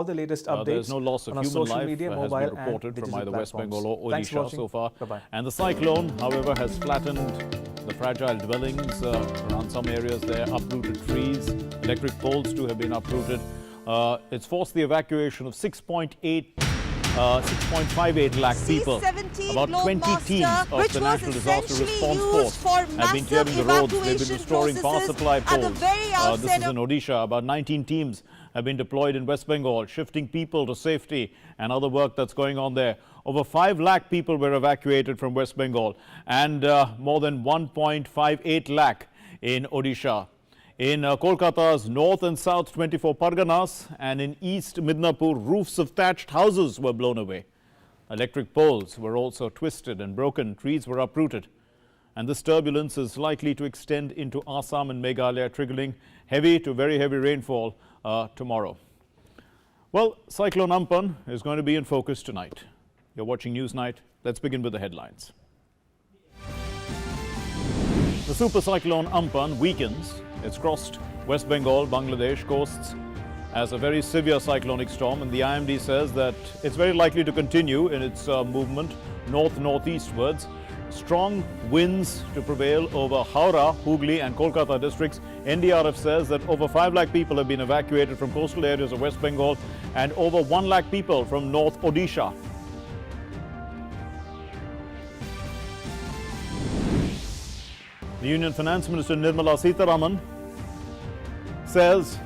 all the latest There updates is no loss of on our human social life media, has mobile been and reported from digital either West platforms. Bengal or Thanks for Odisha watching. so far. Bye-bye. And the cyclone, however, has flattened the fragile dwellings around some areas there, uprooted trees, electric poles too have been uprooted. It's forced the evacuation of 6.58 lakh people. About 20 teams of the National Disaster Response Force have been clearing the roads. They've been restoring power supply poles. This is in Odisha. About 19 teams have been deployed in West Bengal, shifting people to safety and other work that's going on there. Over 5 lakh people were evacuated from West Bengal and more than 1.58 lakh in Odisha. In Kolkata's north and south 24 Parganas and in east Midnapur, roofs of thatched houses were blown away. Electric poles were also twisted and broken, trees were uprooted. And this turbulence is likely to extend into Assam and Meghalaya, triggering heavy to very heavy rainfall tomorrow. Well, Cyclone Amphan is going to be in focus tonight. You're watching Newsnight. Let's begin with the headlines. The super cyclone Amphan weakens. It's crossed West Bengal, Bangladesh coasts as a very severe cyclonic storm, and the IMD says that it's very likely to continue in its movement north-northeastwards. Strong winds to prevail over Howrah, Hooghly and Kolkata districts. NDRF says that over 5 lakh people have been evacuated from coastal areas of West Bengal and over 1 lakh people from North Odisha. The Union Finance Minister Nirmala Sitharaman says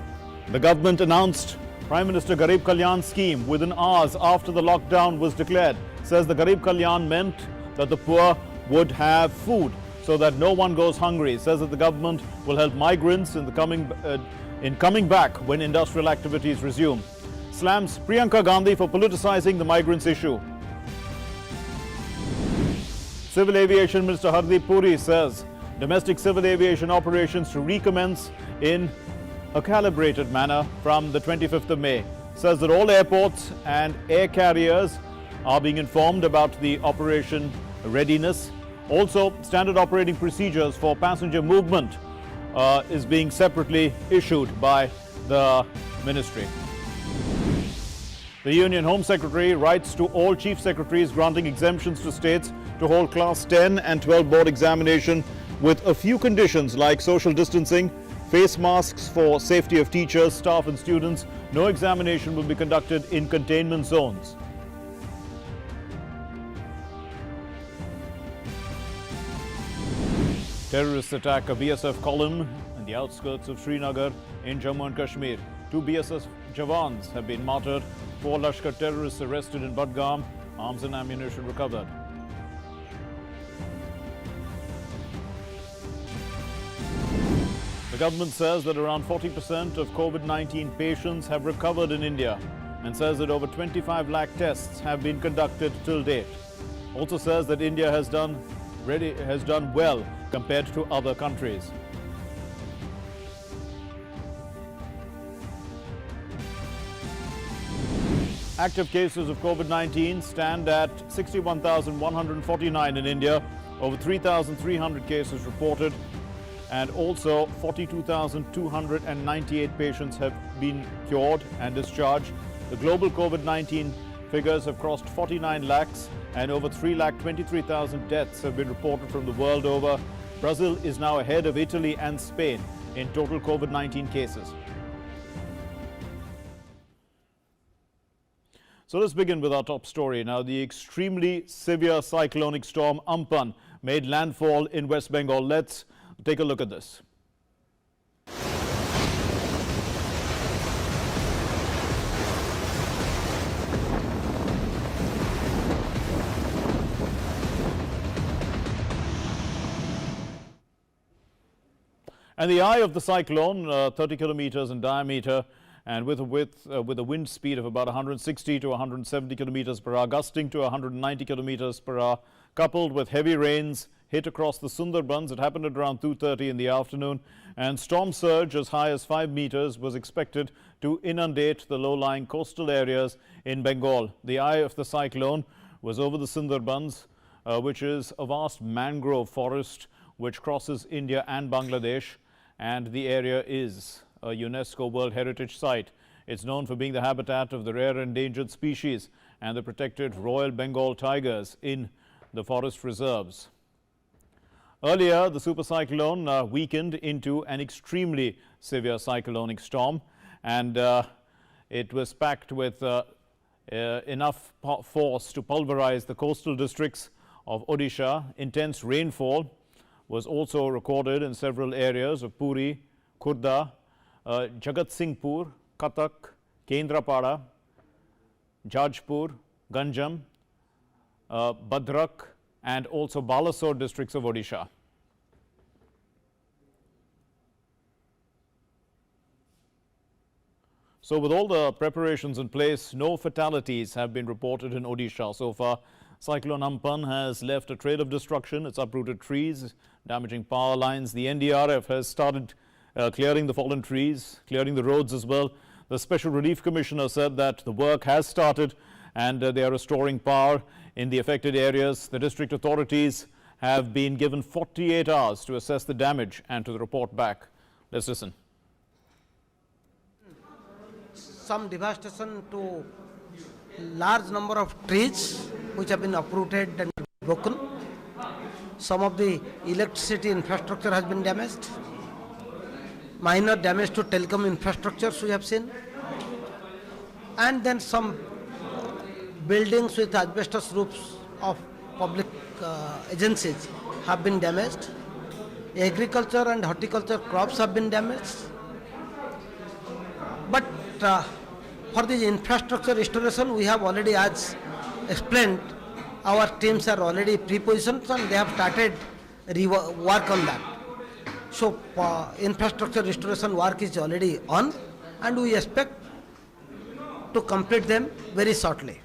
the government announced Prime Minister Garib Kalyan scheme within hours after the lockdown was declared. Says the Garib Kalyan meant that the poor would have food so that no one goes hungry. Says that the government will help migrants in coming back when industrial activities resume. Slams Priyanka Gandhi for politicizing the migrants issue. Civil Aviation Minister Hardeep Puri says domestic civil aviation operations to recommence in a calibrated manner from the 25th of May. Says that all airports and air carriers are being informed about the operation readiness. Also, standard operating procedures for passenger movement is being separately issued by the ministry. The Union Home Secretary writes to all Chief Secretaries granting exemptions to states to hold Class 10 and 12 board examination with a few conditions like social distancing, face masks for safety of teachers, staff and students. No examination will be conducted in containment zones. Terrorists attack a BSF column in the outskirts of Srinagar in Jammu and Kashmir. 2 BSF Jawans have been martyred. 4 Lashkar terrorists arrested in Budgam. Arms and ammunition recovered. The government says that around 40% of COVID-19 patients have recovered in India and says that over 25 lakh tests have been conducted till date. Also says that India has done well compared to other countries. Active cases of COVID-19 stand at 61,149 in India, over 3,300 cases reported, and also 42,298 patients have been cured and discharged. The global COVID-19 figures have crossed 49 lakhs and over 3,23,000 deaths have been reported from the world over. Brazil is now ahead of Italy and Spain in total COVID-19 cases. So let's begin with our top story. Now, the extremely severe cyclonic storm Amphan made landfall in West Bengal. Let's take a look at this. And the eye of the cyclone, 30 kilometers in diameter, and with a wind speed of about 160 to 170 kilometers per hour, gusting to 190 kilometers per hour, coupled with heavy rains, hit across the Sundarbans. It happened at around 2:30 in the afternoon, and storm surge as high as 5 meters was expected to inundate the low-lying coastal areas in Bengal. The eye of the cyclone was over the Sundarbans, which is a vast mangrove forest which crosses India and Bangladesh, and the area is a UNESCO World Heritage Site. It's known for being the habitat of the rare endangered species and the protected Royal Bengal tigers in the forest reserves. Earlier, the supercyclone weakened into an extremely severe cyclonic storm, and it was packed with enough force to pulverize the coastal districts of Odisha. Intense rainfall was also recorded in several areas of Puri, Khurda, Jagatsinghpur, Cuttack, Kendrapada, Jajpur, Ganjam, Bhadrak, and also Balasore districts of Odisha. So with all the preparations in place, no fatalities have been reported in Odisha so far. Cyclone Amphan has left a trail of destruction. It's uprooted trees, damaging power lines. The NDRF has started clearing the fallen trees, clearing the roads as well. The Special Relief Commissioner said that the work has started and they are restoring power in the affected areas. The district authorities have been given 48 hours to assess the damage and to report back. Let's listen. Some devastation to large number of trees which have been uprooted and broken. Some of the electricity infrastructure has been damaged. Minor damage to telecom infrastructures we have seen. And then some buildings with asbestos roofs of public agencies have been damaged. Agriculture and horticulture crops have been damaged. But for the infrastructure restoration, we have already, as explained, our teams are already pre-positioned and they have started work on that. So infrastructure restoration work is already on and we expect to complete them very shortly.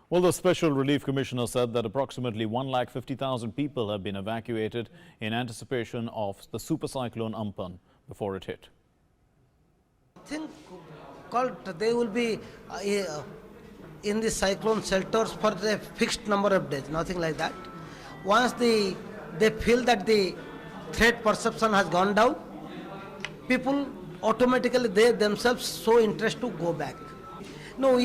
Well, the Special Relief Commissioner said that approximately 150,000 people have been evacuated in anticipation of the supercyclone Amphan before it hit. I think they will be in the cyclone shelters for a fixed number of days, nothing like that. Once they feel that the threat perception has gone down, people automatically, they themselves show interest to go back. No,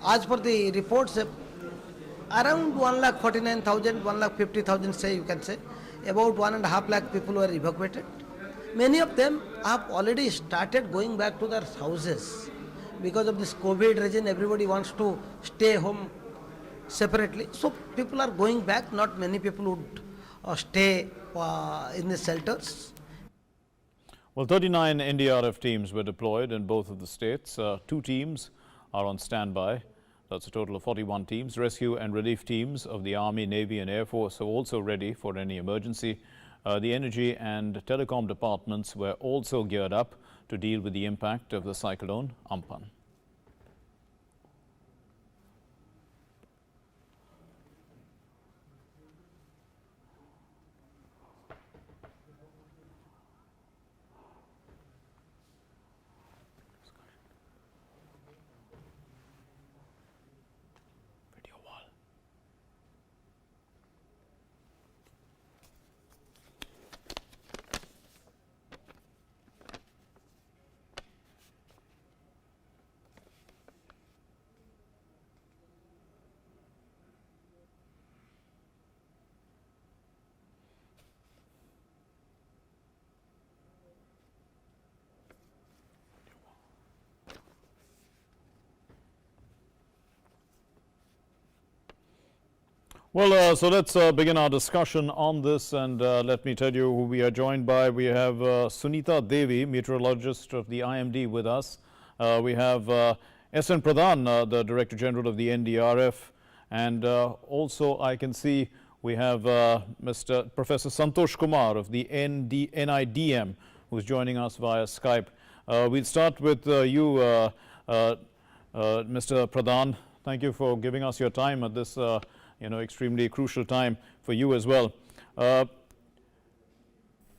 as per the reports, around 1,49,000, 1,50,000, say you can say, about 1.5 lakh people were evacuated. Many of them have already started going back to their houses. Because of this COVID reason, everybody wants to stay home separately. So people are going back, not many people would stay in the shelters. Well, 39 NDRF teams were deployed in both of the states. 2 teams are on standby. That's a total of 41 teams. Rescue and relief teams of the Army, Navy and Air Force are also ready for any emergency. The energy and telecom departments were also geared up to deal with the impact of the cyclone Amphan. Well, so let's begin our discussion on this, and let me tell you who we are joined by. We have Sunita Devi, meteorologist of the IMD, with us. We have S.N. Pradhan, the Director General of the NDRF, and also I can see we have Mr. Professor Santosh Kumar of the NIDM, who's joining us via Skype. We'll start with you, Mr. Pradhan. Thank you for giving us your time at this extremely crucial time for you as well.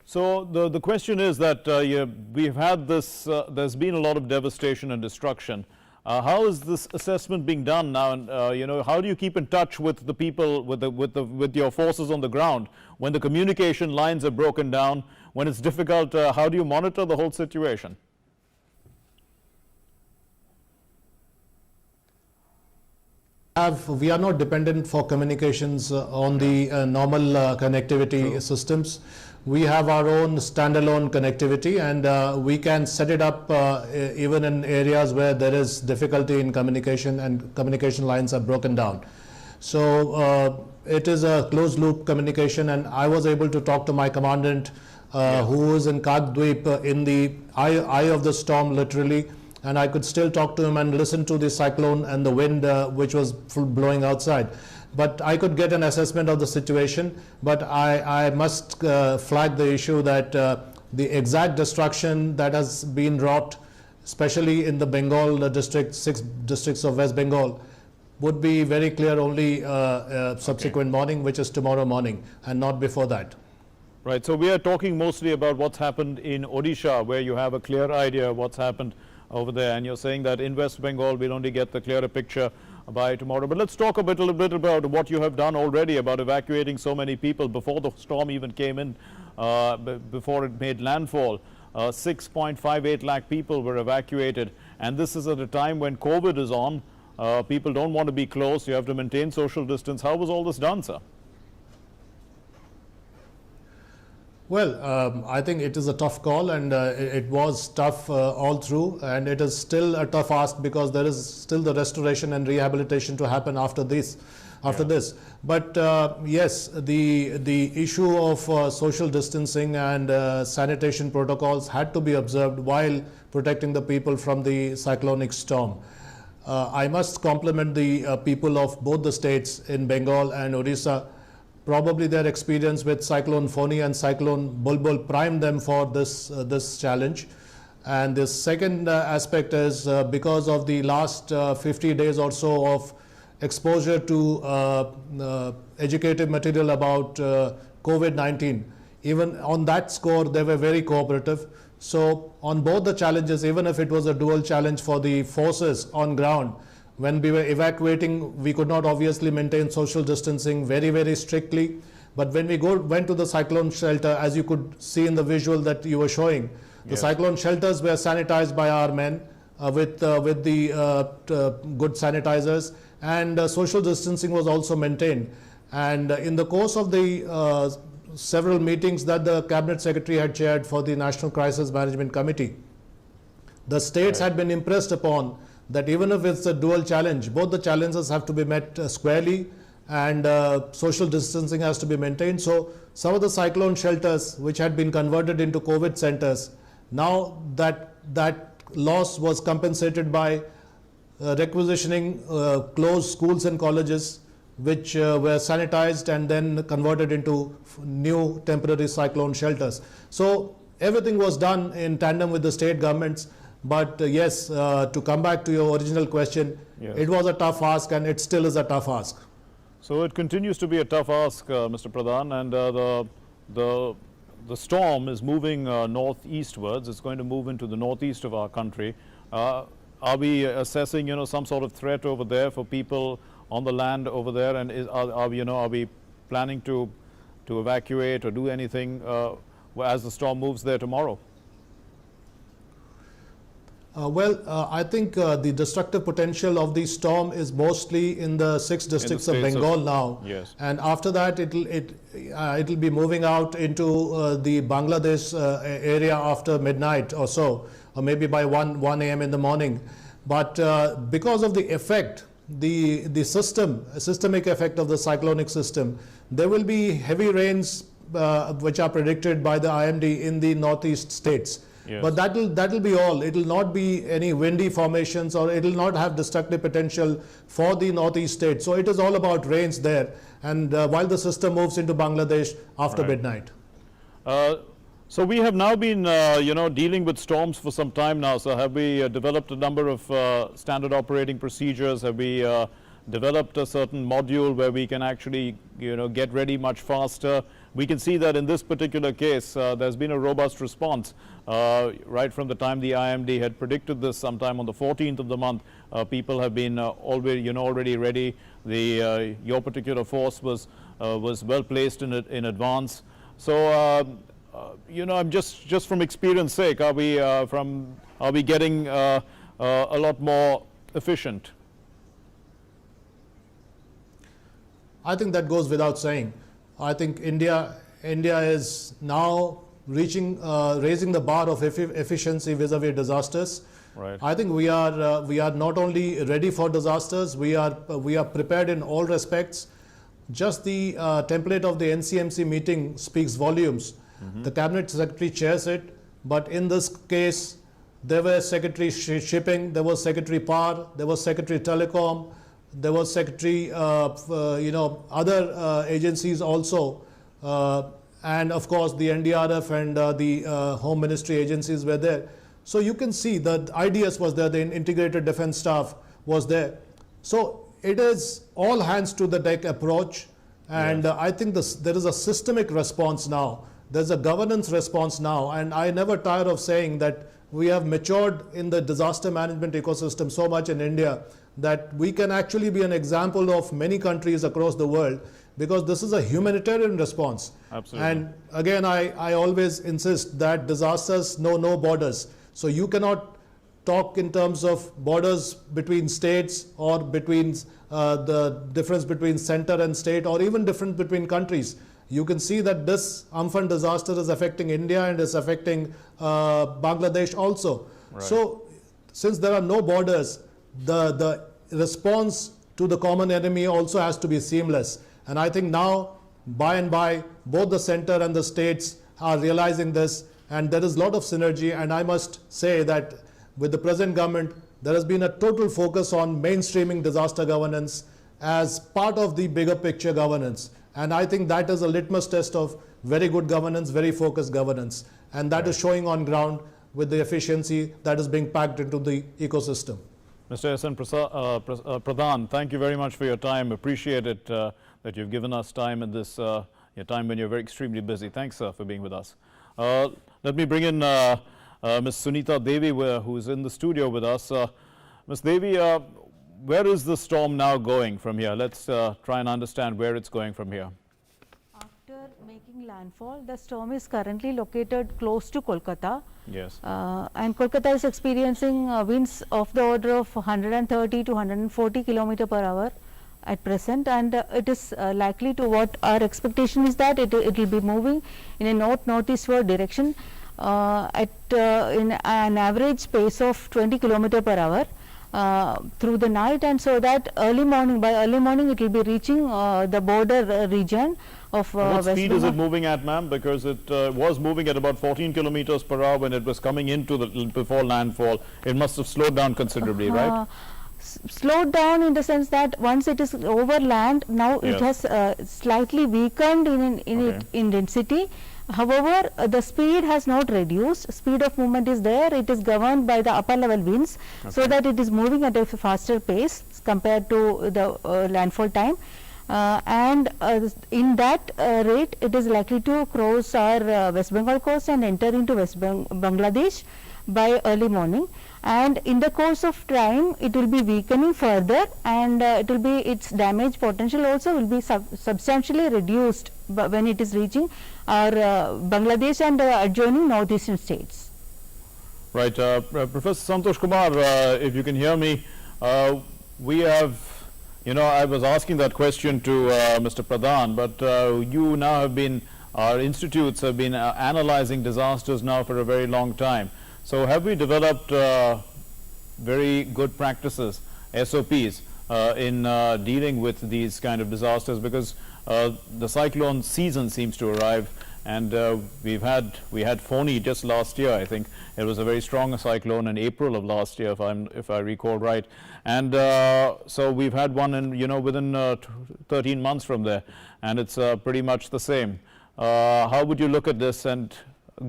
So the question is that we've had this, there's been a lot of devastation and destruction. How is this assessment being done now, and how do you keep in touch with the people, with your forces on the ground when the communication lines are broken down, when it's difficult? How do you monitor the whole situation? We are not dependent for communications on the normal connectivity systems. We have our own standalone connectivity, and we can set it up even in areas where there is difficulty in communication and communication lines are broken down. So it is a closed loop communication, and I was able to talk to my commandant who is in Kakdweep in the eye of the storm literally, and I could still talk to him and listen to the cyclone and the wind which was blowing outside. But I could get an assessment of the situation, but I must flag the issue that the exact destruction that has been wrought, especially in the Bengal district, 6 districts of West Bengal, would be very clear only subsequent morning, which is tomorrow morning, and not before that. Right, so we are talking mostly about what's happened in Odisha, where you have a clear idea of what's happened over there, and you're saying that in West Bengal we'll only get the clearer picture by tomorrow. But let's talk a little bit about what you have done already about evacuating so many people before the storm even came in, before it made landfall. 6.58 lakh people were evacuated, and this is at a time when COVID is on. People don't want to be close, you have to maintain social distance. How was all this done, sir? Well, I think it is a tough call, and it was tough all through, and it is still a tough ask because there is still the restoration and rehabilitation to happen after this. But yes, the issue of social distancing and sanitation protocols had to be observed while protecting the people from the cyclonic storm. I must compliment the people of both the states in Bengal and Odisha. Probably their experience with Cyclone Foni and Cyclone Bulbul primed them for this challenge. And the second aspect is because of the last 50 days or so of exposure to educative material about COVID-19. Even on that score, they were very cooperative. So on both the challenges, even if it was a dual challenge for the forces on ground, when we were evacuating, we could not obviously maintain social distancing very, very strictly. But when we went to the cyclone shelter, as you could see in the visual that you were showing, the cyclone shelters were sanitized by our men with the good sanitizers, and social distancing was also maintained. And in the course of the several meetings that the Cabinet Secretary had chaired for the National Crisis Management Committee, the states had been impressed upon that even if it's a dual challenge, both the challenges have to be met squarely, and social distancing has to be maintained. So some of the cyclone shelters which had been converted into COVID centers, now that loss was compensated by requisitioning closed schools and colleges which were sanitized and then converted into new temporary cyclone shelters. So everything was done in tandem with the state governments. But yes, to come back to your original question, it was a tough ask, and it still is a tough ask. So it continues to be a tough ask, Mr. Pradhan, and the storm is moving northeastwards. It's going to move into the northeast of our country. Are we assessing, some sort of threat over there for people on the land over there, and are we planning to evacuate or do anything as the storm moves there tomorrow? I think the destructive potential of the storm is mostly in the 6 districts of Bengal now. Yes. And after that, it'll be moving out into the Bangladesh area after midnight or so, or maybe by 1 a.m. in the morning. But because of the effect, the systemic effect of the cyclonic system, there will be heavy rains which are predicted by the IMD in the northeast states. Yes. But that'll be all. It will not be any windy formations, or it will not have destructive potential for the northeast states. So it is all about rains there, and while the system moves into Bangladesh after midnight. So we have now been dealing with storms for some time now. So have we developed a number of standard operating procedures? Have we developed a certain module where we can actually get ready much faster? We can see that in this particular case, there's been a robust response right from the time the IMD had predicted this sometime on the 14th of the month. People have been already ready. Your particular force was well placed in advance. So I'm just from experience sake, are we getting a lot more efficient? I think that goes without saying. I think India is now raising the bar of efficiency vis-a-vis disasters. Right. I think we are not only ready for disasters, we are prepared in all respects. Just the template of the NCMC meeting speaks volumes. The Cabinet Secretary chairs it, but in this case, there were Secretary Shipping, there was Secretary Power, there was Secretary Telecom, there was Secretary, other agencies also, and of course the NDRF and the Home Ministry agencies were there. So you can see that IDS was there, the Integrated Defence Staff was there. So it is all hands to the deck approach, and I think there is a systemic response now. There's a governance response now, and I never tire of saying that we have matured in the disaster management ecosystem so much in India that we can actually be an example of many countries across the world, because this is a humanitarian response. Absolutely. And again, I always insist that disasters know no borders. So you cannot talk in terms of borders between states or between the difference between center and state, or even difference between countries. You can see that this Amphan disaster is affecting India and is affecting Bangladesh also. Right. So since there are no borders, the response to the common enemy also has to be seamless. And I think now, by and by, both the center and the states are realizing this, and there is a lot of synergy. And I must say that with the present government, there has been a total focus on mainstreaming disaster governance as part of the bigger picture governance. And I think that is a litmus test of very good governance, very focused governance. And that is showing on ground with the efficiency that is being packed into the ecosystem. Mr. S.N. Pradhan, thank you very much for your time. Appreciate it that you've given us time in this your time when you're very extremely busy. Thanks, sir, for being with us. Let me bring in Ms. Sunita Devi, who's in the studio with us. Ms. Devi, where is the storm now going from here? Let's try and understand where it's going from here. After making landfall, the storm is currently located close to Kolkata. Yes. And Kolkata is experiencing winds of the order of 130 to 140 km per hour at present, and it is likely to, what our expectation is that it will be moving in a north-northeastward direction in an average pace of 20 km per hour through the night, and so that by early morning it will be reaching the border region of what West speed is it Bengal. moving at, ma'am? Because it was moving at about 14 kilometers per hour when it was coming into before landfall. It must have slowed down considerably, right? Slowed down in the sense that once it is over land, now it has slightly weakened in density. However, the speed has not reduced. Speed of movement is there. It is governed by the upper level winds, so that it is moving at a faster pace compared to the landfall time. And in that rate, it is likely to cross our West Bengal coast and enter into Bangladesh by early morning. And in the course of time, it will be weakening further, and its damage potential also will be substantially reduced when it is reaching our Bangladesh and adjoining northeastern states. Right. Professor Santosh Kumar, if you can hear me, we have, I was asking that question to Mr. Pradhan, but you now have been, our institutes have been analyzing disasters now for a very long time. So have we developed very good practices, SOPs, in dealing with these kind of disasters? Because the cyclone season seems to arrive, and we had Phony just last year. I think it was a very strong cyclone in April of last year, if I recall right. And so we've had one in within 13 months from there, and it's pretty much the same. How would you look at this and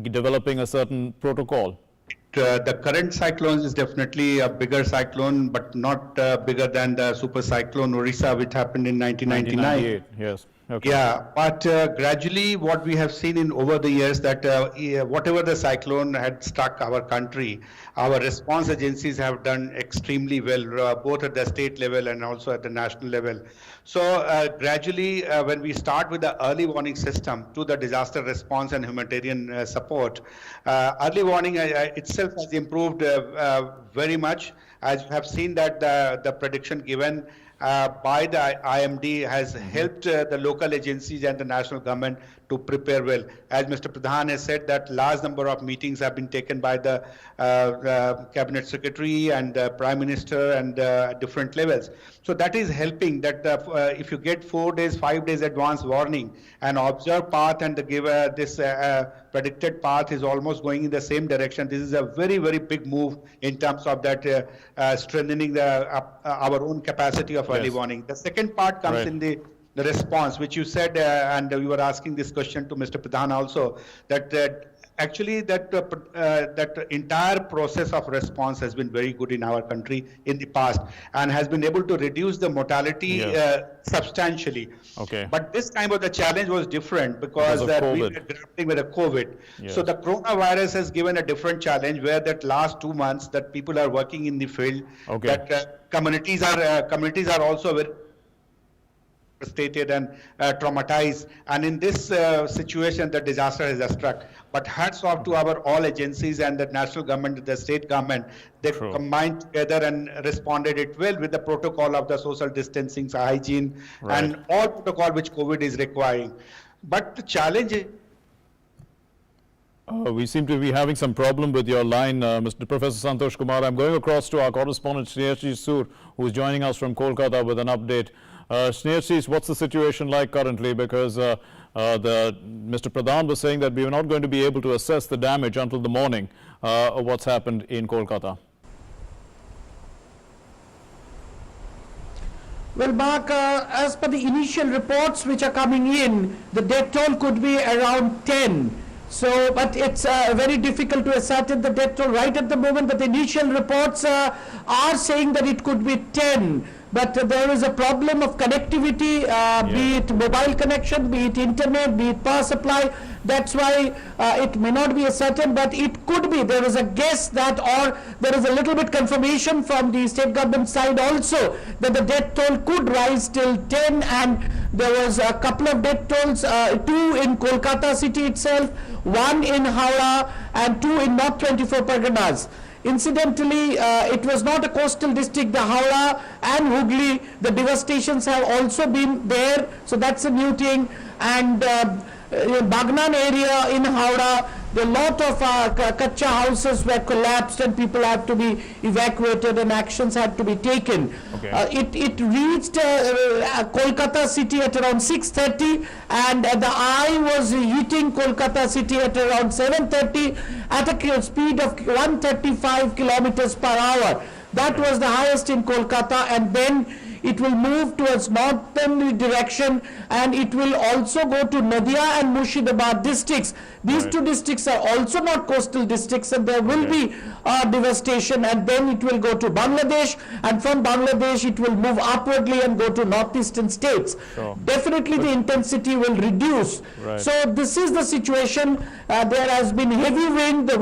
developing a certain protocol? The current cyclone is definitely a bigger cyclone, but not bigger than the super cyclone Orissa, which happened in 1999. Yes. Okay. Yeah, but gradually what we have seen in over the years that whatever the cyclone had struck our country, our response agencies have done extremely well, both at the state level and also at the national level. So gradually when we start with the early warning system to the disaster response and humanitarian support, early warning itself has improved very much. As you have seen that the prediction given by the IMD has helped the local agencies and the national government to prepare well. As Mr. Pradhan has said, that large number of meetings have been taken by the cabinet secretary and prime minister and different levels. So that is helping that if you get 4 days, 5 days advance warning and observe path and give this predicted path is almost going in the same direction. This is a very, very big move in terms of that strengthening our own capacity of early warning. The second part comes in the response, which you said, and you were asking this question to Mr. Pradhan also, that actually that entire process of response has been very good in our country in the past and has been able to reduce the mortality substantially. Okay. But this time of the challenge was different because we were grappling with the COVID. Yes. So the coronavirus has given a different challenge where that last 2 months that people are working in the field, that communities are also very devastated and traumatized, and in this situation the disaster has struck. But hats off to our all agencies and the national government, the state government. They combined together and responded it well with the protocol of the social distancing, hygiene, and all protocol which COVID is requiring. But the challenge is we seem to be having some problem with your line, Mr. Professor Santosh Kumar. I'm going across to our correspondent Snehashi Sur, who is joining us from Kolkata with an update. Snehashi, what's the situation like currently? Because Mr. Pradhan was saying that we were not going to be able to assess the damage until the morning of what's happened in Kolkata. Well, Mark, as per the initial reports which are coming in, the death toll could be around 10. So, but it's very difficult to ascertain the death toll right at the moment, but the initial reports are saying that it could be 10. But there is a problem of connectivity, be it mobile connection, be it internet, be it power supply. That's why it may not be a certain, but it could be. There is a guess that, or there is a little bit confirmation from the state government side also that the death toll could rise till 10, and there was a couple of death tolls, 2 in Kolkata city itself, 1 in Howrah, and 2 in North 24 Parganas. Incidentally, it was not a coastal district, the Howrah and Hooghly, the devastations have also been there, so that's a new thing. And Bagnan area in Howrah, a lot of kacha houses were collapsed and people had to be evacuated and actions had to be taken. It reached Kolkata city at around 6:30, and the eye was hitting Kolkata city at around 7:30 at a speed of 135 kilometers per hour. That was the highest in Kolkata, and then it will move towards northerly direction, and it will also go to Nadia and Murshidabad districts. These two districts are also not coastal districts, and there will be devastation, and then it will go to Bangladesh, and from Bangladesh it will move upwardly and go to northeastern states. Definitely the intensity will reduce. So this is the situation. There has been heavy wind. The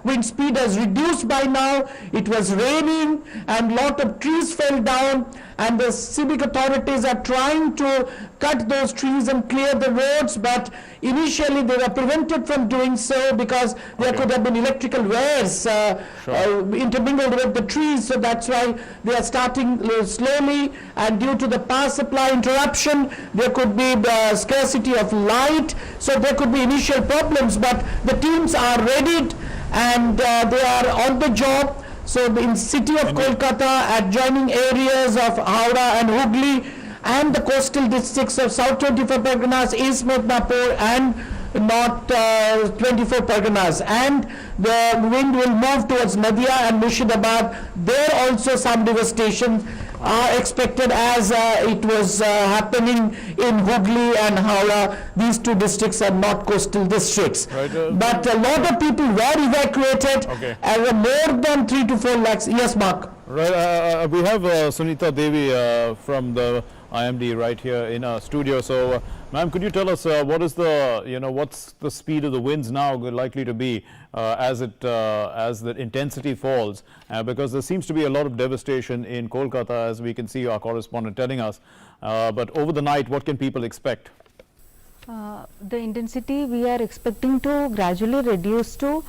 wind speed has reduced by now. It was raining and lot of trees fell down, and the civic authorities are trying to cut those trees and clear the roads, but initially they were prevented from doing so because there could have been electrical wires intermingled with the trees, so that's why they are starting slowly, and due to the power supply interruption there could be the scarcity of light, so there could be initial problems, but the teams are ready and they are on the job. So in city of Kolkata, adjoining areas of Howrah and Hooghly, and the coastal districts of South 24 Parganas, East Midnapur and North 24 Parganas, and the wind will move towards Nadia and Murshidabad. There also some devastation are expected, as it was happening in Hooghly and Howrah. These two districts are not coastal districts. But a lot of people were evacuated, more than 3 to 4 lakhs. Yes, Mark. Right, we have Sunita Devi from the IMD right here in our studio. So, ma'am, could you tell us what is the, what's the speed of the winds now likely to be as the intensity falls? Because there seems to be a lot of devastation in Kolkata, as we can see our correspondent telling us. But over the night, what can people expect? The intensity we are expecting to gradually reduce to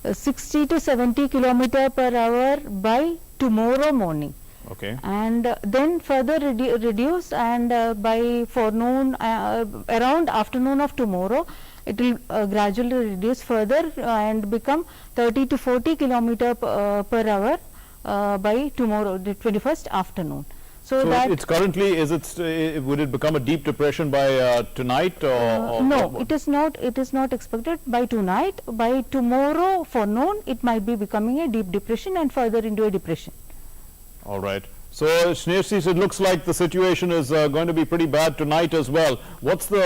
60 to 70 km per hour by tomorrow morning. Okay. And then further reduce, and by forenoon, around afternoon of tomorrow, it will gradually reduce further and become 30 to 40 kilometer per hour by tomorrow, the 21st afternoon. So that it's currently, would it become a deep depression by tonight, or no, what? it is not. It is not expected by tonight. By tomorrow forenoon, it might be becoming a deep depression and further into a depression. All right. So, Snehasis, it looks like the situation is going to be pretty bad tonight as well. What's the,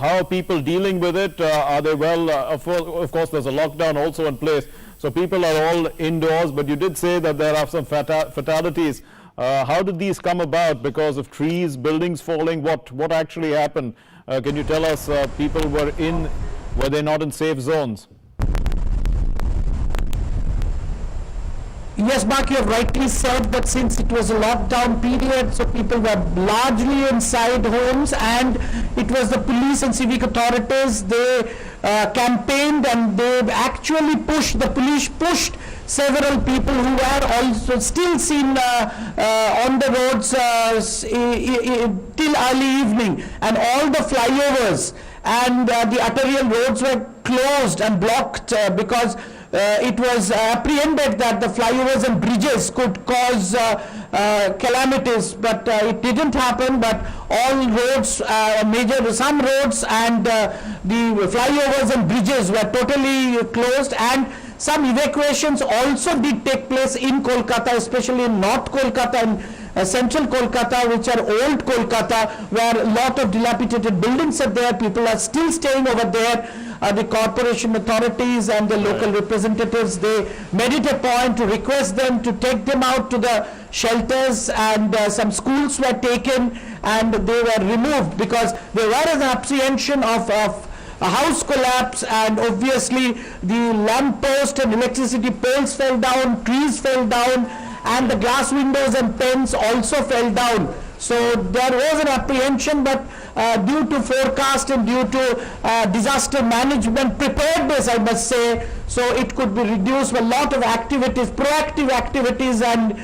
how are people dealing with it? Are they well? Of course, there's a lockdown also in place. So, people are all indoors, but you did say that there are some fatalities. How did these come about? Because of trees, buildings falling? What actually happened? Can you tell us, people were they not in safe zones? Yes, Mark, you have rightly said that since it was a lockdown period, so people were largely inside homes, and it was the police and civic authorities, they campaigned, and they actually the police pushed several people who were also still seen on the roads till early evening, and all the flyovers and the arterial roads were closed and blocked because it was apprehended that the flyovers and bridges could cause calamities, but it didn't happen. But all roads, some roads and the flyovers and bridges were totally closed, and some evacuations also did take place in Kolkata, especially in North Kolkata and Central Kolkata, which are old Kolkata, where a lot of dilapidated buildings are there. People are still staying over there. The corporation authorities and the local representatives, they made it a point to request them to take them out to the shelters, and some schools were taken and they were removed because there was an apprehension of a house collapse, and obviously the lamp post and electricity poles fell down, trees fell down, and the glass windows and panes also fell down. So there was an apprehension, but due to forecast and due to disaster management preparedness, I must say, so it could be reduced. A lot of activities, proactive activities and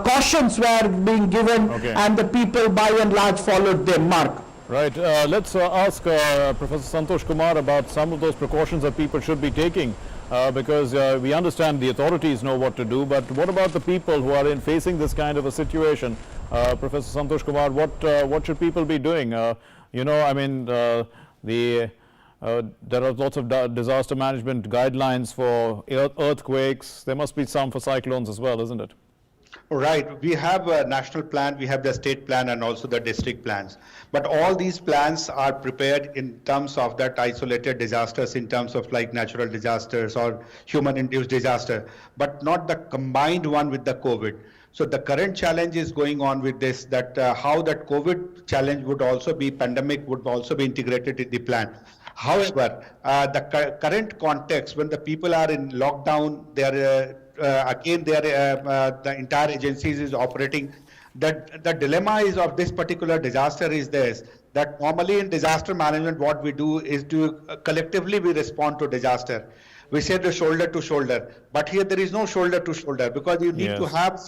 cautions were being given, and the people by and large followed them, Mark. Right. Let's ask Professor Santosh Kumar about some of those precautions that people should be taking, because we understand the authorities know what to do, but what about the people who are facing this kind of a situation? Professor Santosh Kumar, what should people be doing? I mean, there are lots of disaster management guidelines for earthquakes. There must be some for cyclones as well, isn't it? Right. We have a national plan, we have the state plan, and also the district plans. But all these plans are prepared in terms of that isolated disasters, in terms of like natural disasters or human-induced disaster, but not the combined one with the COVID. So the current challenge is going on with this, that how that COVID challenge would also be, pandemic would also be integrated in the plan. However, the current context, when the people are in lockdown, they are the entire agencies is operating. The dilemma is of this particular disaster is this, that normally in disaster management what we do is to collectively we respond to disaster. We say the shoulder to shoulder, but here there is no shoulder to shoulder, because you need to have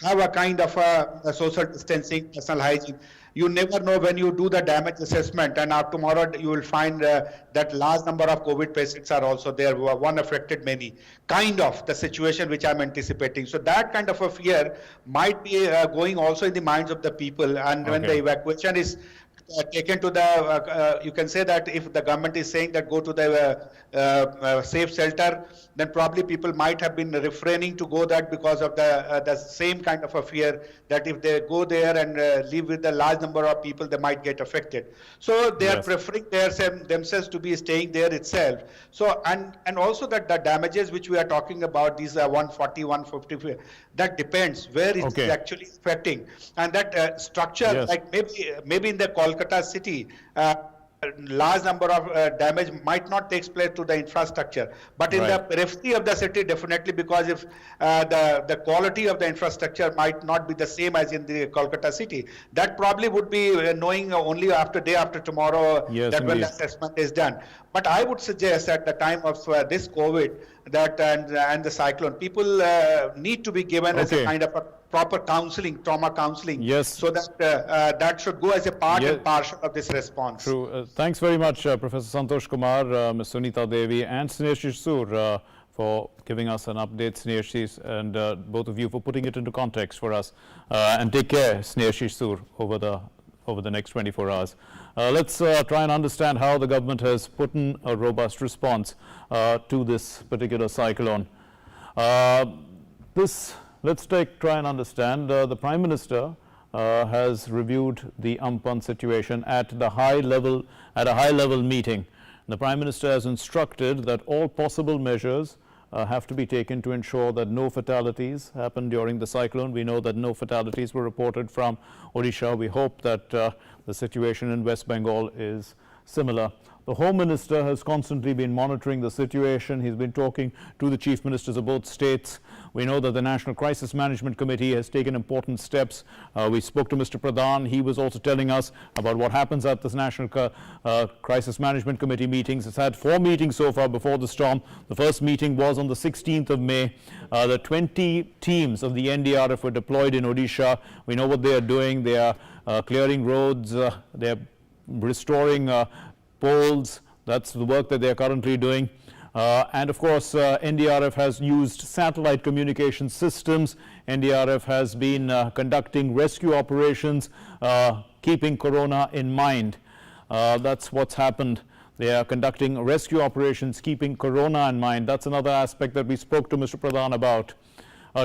a kind of a social distancing, personal hygiene. You never know when you do the damage assessment, and tomorrow you will find that large number of COVID patients are also there, one affected many, kind of the situation which I'm anticipating. So that kind of a fear might be going also in the minds of the people, and when the evacuation is taken to the, you can say that if the government is saying that go to the safe shelter, then probably people might have been refraining to go that because of the same kind of a fear that if they go there and live with a large number of people, they might get affected. So they are preferring themselves to be staying there itself. So and also that the damages which we are talking about, these 140, 150, that depends where it's actually affecting, and that structure, like maybe in the Kolkata city, large number of damage might not take place to the infrastructure, but in the periphery of the city definitely, because if the quality of the infrastructure might not be the same as in the Kolkata city, that probably would be knowing only day after tomorrow that when the assessment is done. But I would suggest at the time of this COVID that and the cyclone, people need to be given as a kind of a proper counseling, trauma counseling. Yes. So that that should go as a part and parcel of this response. True. Thanks very much, Professor Santosh Kumar, Ms. Sunita Devi, and Snehashish Soor for giving us an update, Snehashish, and both of you for putting it into context for us. And take care, Snehashish Soor, over the next 24 hours. Let's try and understand how the government has put in a robust response to this particular cyclone. Let's try and understand. The Prime Minister has reviewed the Amphan situation at a high level meeting. The Prime Minister has instructed that all possible measures have to be taken to ensure that no fatalities happen during the cyclone. We know that no fatalities were reported from Odisha. We hope that the situation in West Bengal is similar. The Home Minister has constantly been monitoring the situation. He's been talking to the Chief Ministers of both states. We know that the National Crisis Management Committee has taken important steps. We spoke to Mr. Pradhan. He was also telling us about what happens at this National Crisis Management Committee meetings. It's had 4 meetings so far before the storm. The first meeting was on the 16th of May. The 20 teams of the NDRF were deployed in Odisha. We know what they are doing. They are clearing roads. They are restoring poles. That's the work that they are currently doing. And of course, NDRF has used satellite communication systems. NDRF has been conducting rescue operations, keeping Corona in mind. That's what's happened. They are conducting rescue operations, keeping Corona in mind. That's another aspect that we spoke to Mr. Pradhan about.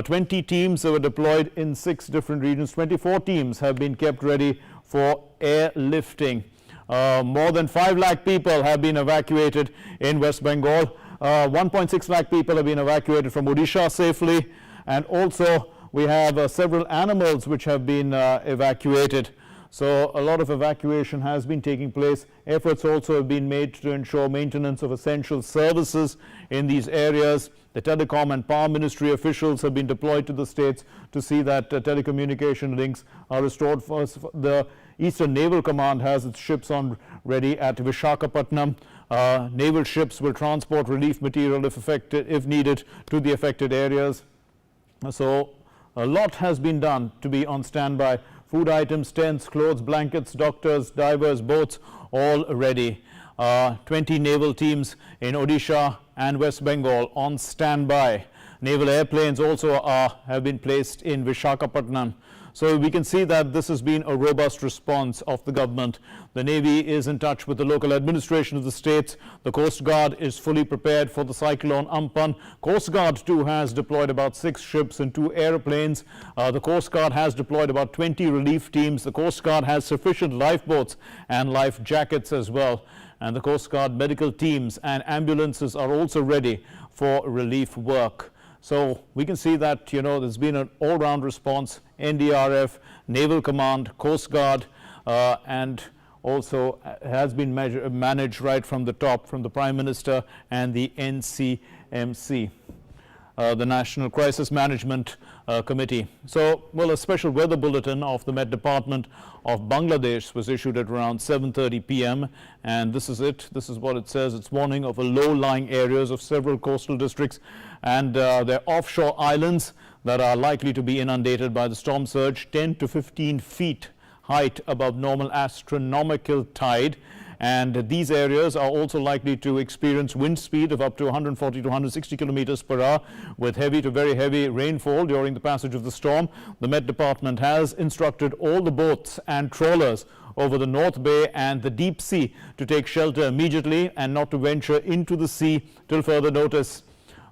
20 teams were deployed in 6 different regions. 24 teams have been kept ready for airlifting. More than 5 lakh people have been evacuated in West Bengal. 1.6 lakh people have been evacuated from Odisha safely, and also we have several animals which have been evacuated. So a lot of evacuation has been taking place. Efforts also have been made to ensure maintenance of essential services in these areas. The Telecom and Power Ministry officials have been deployed to the states to see that telecommunication links are restored. First, the Eastern Naval Command has its ships on ready at Visakhapatnam. Naval ships will transport relief material if needed to the affected areas. So a lot has been done to be on standby. Food items, tents, clothes, blankets, doctors, divers, boats, all ready. 20 naval teams in Odisha and West Bengal on standby. Naval airplanes also have been placed in Visakhapatnam. So we can see that this has been a robust response of the government. The Navy is in touch with the local administration of the states. The Coast Guard is fully prepared for the cyclone Amphan. Coast Guard too has deployed about 6 ships and 2 airplanes. The Coast Guard has deployed about 20 relief teams. The Coast Guard has sufficient lifeboats and life jackets as well. And the Coast Guard medical teams and ambulances are also ready for relief work. So we can see that, there's been an all-round response. NDRF, Naval Command, Coast Guard, and also has been managed right from the top, from the Prime Minister and the NCMC, the National Crisis Management Committee. So, a special weather bulletin of the Met Department of Bangladesh was issued at around 7:30 p.m. and this is it. This is what it says. It's warning of low-lying areas of several coastal districts and their offshore islands that are likely to be inundated by the storm surge. 10 to 15 feet height above normal astronomical tide. And these areas are also likely to experience wind speed of up to 140 to 160 kilometers per hour with heavy to very heavy rainfall during the passage of the storm. The Met Department has instructed all the boats and trawlers over the North Bay and the deep sea to take shelter immediately and not to venture into the sea till further notice.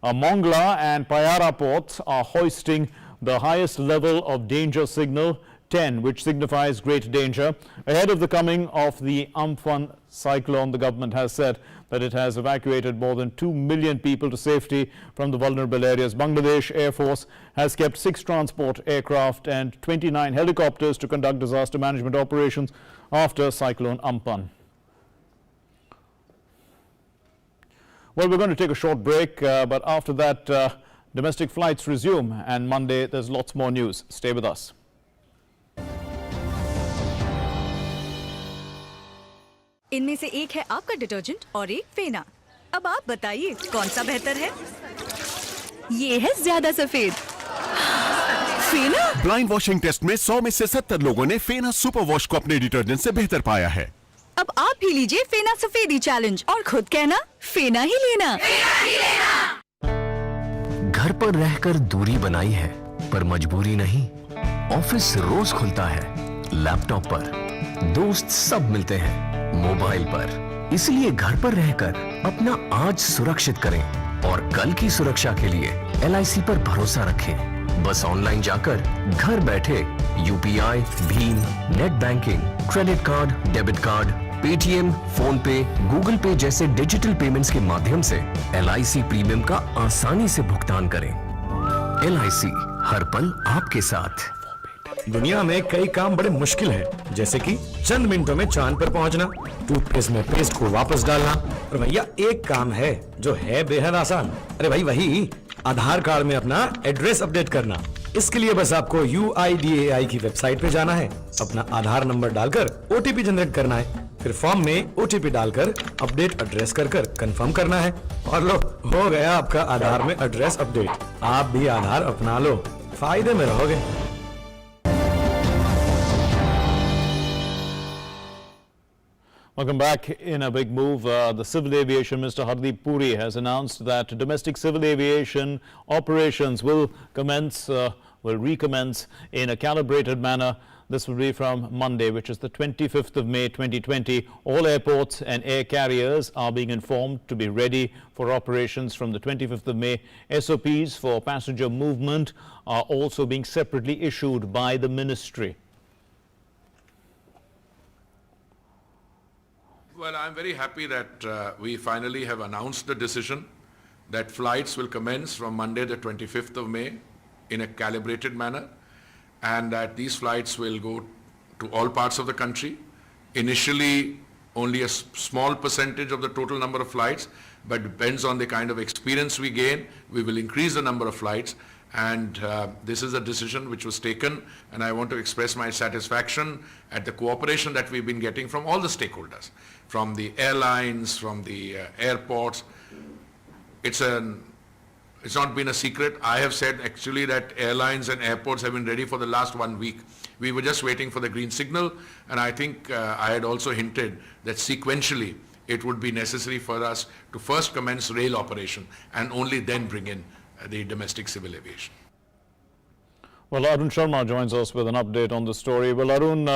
Mongla and Payara ports are hoisting the highest level of danger signal 10, which signifies great danger. Ahead of the coming of the Amphan cyclone, the government has said that it has evacuated more than 2 million people to safety from the vulnerable areas. Bangladesh Air Force has kept 6 transport aircraft and 29 helicopters to conduct disaster management operations after Cyclone Amphan. Well, we're going to take a short break, but after that, domestic flights resume, and Monday there's lots more news. Stay with us. इनमें से एक है आपका detergent और एक फेना। अब आप बताइए कौन सा बेहतर है? ये है ज्यादा सफेद। फेना? ब्लाइंड वॉशिंग टेस्ट में 100 में से 70 लोगों ने फेना सुपर वॉश को अपने डिटर्जेंट से बेहतर पाया है। अब आप भी लीजिए फेना सफेदी चैलेंज और खुद कहना फेना ही लेना। घर पर रहकर दूरी बनाई है, पर मजबूरी नहीं। ऑफिस रोज खुलता है, लैपटॉप पर, दोस्त सब मिलते हैं मोबाइल पर। इसलिए घर पर रहकर अपना आज सुरक्षित करें और कल की सुरक्षा के लिए LIC पर भरोसा रखें। बस ऑनलाइन जाकर घर बैठे UPI, Bhim, net banking, credit card, debit card, Paytm, phone पे, गूगल पे जैसे डिजिटल पेमेंट्स के माध्यम से LIC प्रीमियम का आसानी से भुगतान करें। LIC हर पल आपके साथ। दुनिया में कई काम बड़े मुश्किल हैं, जैसे कि चंद मिनटों में चांद पर पहुंचना, टूथपेस्ट में पेस्ट को वापस डालना। और भैया एक काम है जो है बेहद आसान। अरे भाई वही आधार कार्ड में अपना एड्रेस अपडेट करना। इसके लिए बस आपको UIDAI की वेबसाइट पे जाना है, अपना आधार नंबर डालकर OTP जनरेट करना है, फिर फॉर्म में OTP डालकर अपडेट एड्रेस कर कंफर्म करना है और लो हो गया आपका आधार में एड्रेस अपडेट। आप भी आधार अपना लो, फायदे में रहोगे। Welcome back. In a big move, the Civil Aviation Minister Hardeep Puri has announced that domestic civil aviation operations will recommence in a calibrated manner. This will be from Monday, which is the 25th of May 2020. All airports and air carriers are being informed to be ready for operations from the 25th of May. SOPs for passenger movement are also being separately issued by the ministry. Well, I'm very happy that we finally have announced the decision that flights will commence from Monday the 25th of May in a calibrated manner, and that these flights will go to all parts of the country. Initially, only a small percentage of the total number of flights, but depends on the kind of experience we gain, we will increase the number of flights. And this is a decision which was taken, and I want to express my satisfaction at the cooperation that we've been getting from all the stakeholders, from the airlines, from the airports. It's not been a secret. I have said actually that airlines and airports have been ready for the last 1 week. We were just waiting for the green signal, and I think I had also hinted that sequentially it would be necessary for us to first commence rail operation and only then bring in the domestic civil aviation. Well, Arun Sharma joins us with an update on the story. Well, Arun,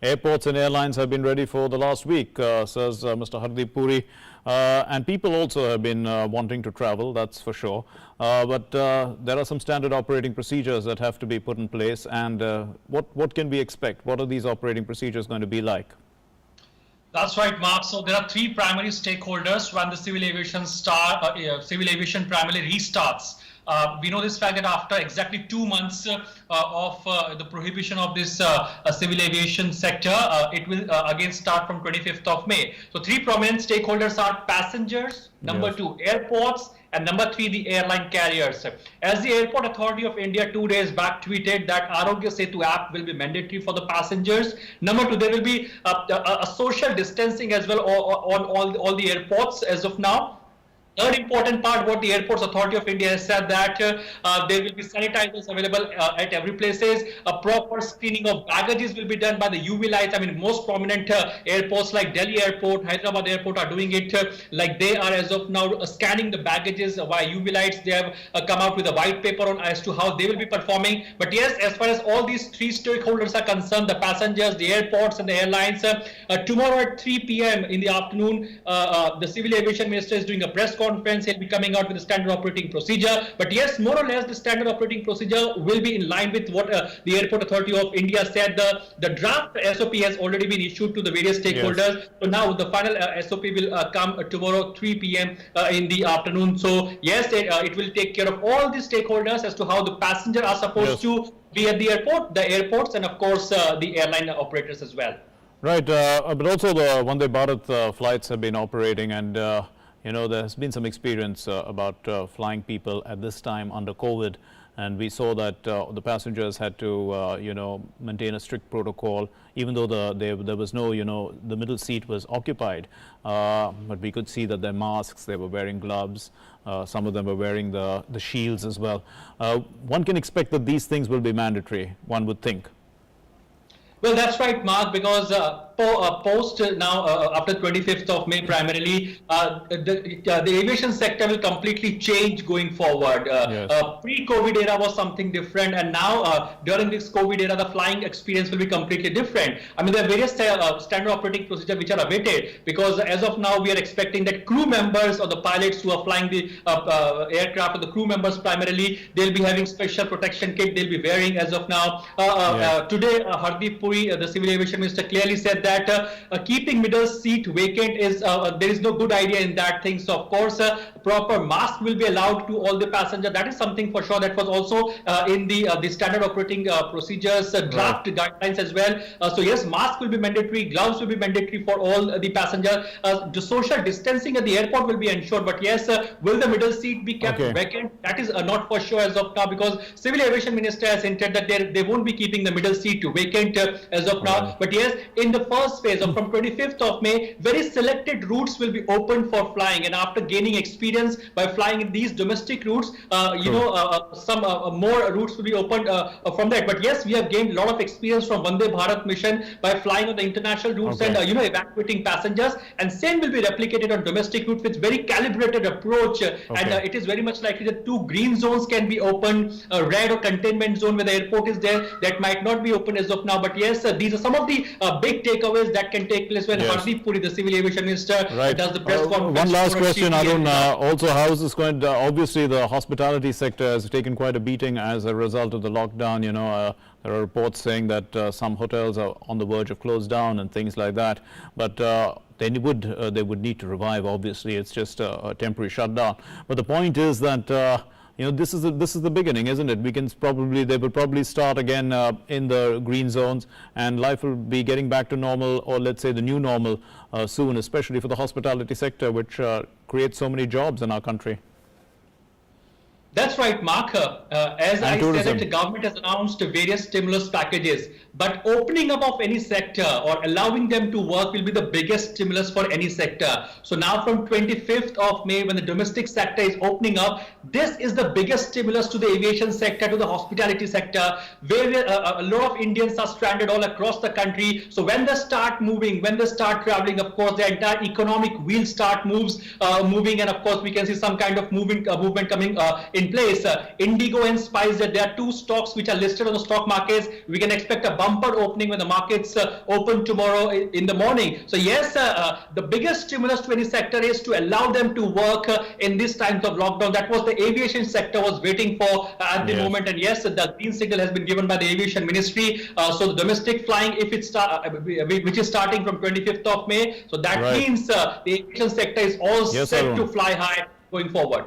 airports and airlines have been ready for the last week, says Mr. Hardeep Puri. And people also have been wanting to travel, that's for sure. But there are some standard operating procedures that have to be put in place. And what can we expect? What are these operating procedures going to be like? That's right, Mark. So there are three primary stakeholders when the civil aviation primarily restarts. We know this fact that after exactly 2 months of the prohibition of this civil aviation sector, it will again start from 25th of May. So three prominent stakeholders are passengers, number two, airports, and number three, the airline carriers. As the Airport Authority of India 2 days back tweeted that Arogya Setu app will be mandatory for the passengers. Number two, there will be a social distancing as well on all the airports as of now. Third important part, what the Airports Authority of India has said that there will be sanitizers available at every places. A proper screening of baggages will be done by the UV lights. I mean, most prominent airports like Delhi Airport, Hyderabad Airport are doing it like they are as of now scanning the baggages via UV lights. They have come out with a white paper on as to how they will be performing. But yes, as far as all these three stakeholders are concerned, the passengers, the airports and the airlines, tomorrow at 3 p.m. in the afternoon, the Civil Aviation Minister is doing a press conference. He'll be coming out with a standard operating procedure. But yes, more or less the standard operating procedure will be in line with what the Airport Authority of India said. The draft SOP has already been issued to the various stakeholders. Yes. So now the final SOP will come tomorrow 3 p.m. In the afternoon. So yes, it will take care of all the stakeholders as to how the passengers are supposed to be at the airport, the airports, and of course the airline operators as well. Right, but also the Vande Bharat flights have been operating, and you know, there's been some experience about flying people at this time under COVID. and we saw that the passengers had to, maintain a strict protocol, even though there was no, the middle seat was occupied. But we could see that their masks, they were wearing gloves, some of them were wearing the shields as well. One can expect that these things will be mandatory, one would think. Well, that's right, Mark, because post now after 25th of May primarily, the aviation sector will completely change going forward. Pre-COVID era was something different, and now during this COVID era, the flying experience will be completely different. I mean, there are various standard operating procedures which are awaited, because as of now, we are expecting that crew members or the pilots who are flying the aircraft, or the crew members primarily, they'll be having special protection kit they'll be wearing as of now. Today, Hardeep Puri, the Civil Aviation Minister, clearly said that keeping middle seat vacant is there is no good idea in that thing. So of course, proper mask will be allowed to all the passengers. That is something for sure. That was also in the standard operating procedures draft guidelines as well. So yes, mask will be mandatory, gloves will be mandatory for all the passengers. The social distancing at the airport will be ensured. But yes, will the middle seat be kept vacant? That is not for sure as of now, because Civil Aviation Minister has hinted that they won't be keeping the middle seat vacant as of now. But yes, in the first phase of from 25th of May, very selected routes will be open for flying, and after gaining experience by flying in these domestic routes, some more routes will be opened from that. But yes, we have gained a lot of experience from Vande Bharat mission by flying on the international routes and evacuating passengers, and same will be replicated on domestic routes with very calibrated approach. And it is very much likely that 2 green zones can be opened, a red or containment zone where the airport is there, that might not be open as of now. But yes, these are some of the big takeaways that can take place when Hardeep Puri, the Civil Aviation Minister, does the press conference. One last question, Arun. Also, how is this going to, obviously the hospitality sector has taken quite a beating as a result of the lockdown. There are reports saying that some hotels are on the verge of close down and things like that. But they would need to revive. Obviously, it's just a temporary shutdown. But the point is that this is the beginning, isn't it? They will probably start again in the green zones, and life will be getting back to normal, or let's say the new normal soon, especially for the hospitality sector, which creates so many jobs in our country. That's right, Mark. As I said, the government has announced various stimulus packages, but opening up of any sector or allowing them to work will be the biggest stimulus for any sector. So now from 25th of May, when the domestic sector is opening up, this is the biggest stimulus to the aviation sector, to the hospitality sector, where a lot of Indians are stranded all across the country. So when they start moving, when they start traveling, of course, the entire economic wheel moving, and of course, we can see some kind of movement coming in place. Indigo and SpiceJet, there are 2 stocks which are listed on the stock markets. We can expect a bumper opening when the markets open tomorrow in the morning. So yes, the biggest stimulus to any sector is to allow them to work in these times of lockdown. That was the aviation sector was waiting for at the moment. And yes, the green signal has been given by the aviation ministry. So the domestic flying, if it which is starting from 25th of May, so that means the aviation sector is all set to fly high going forward.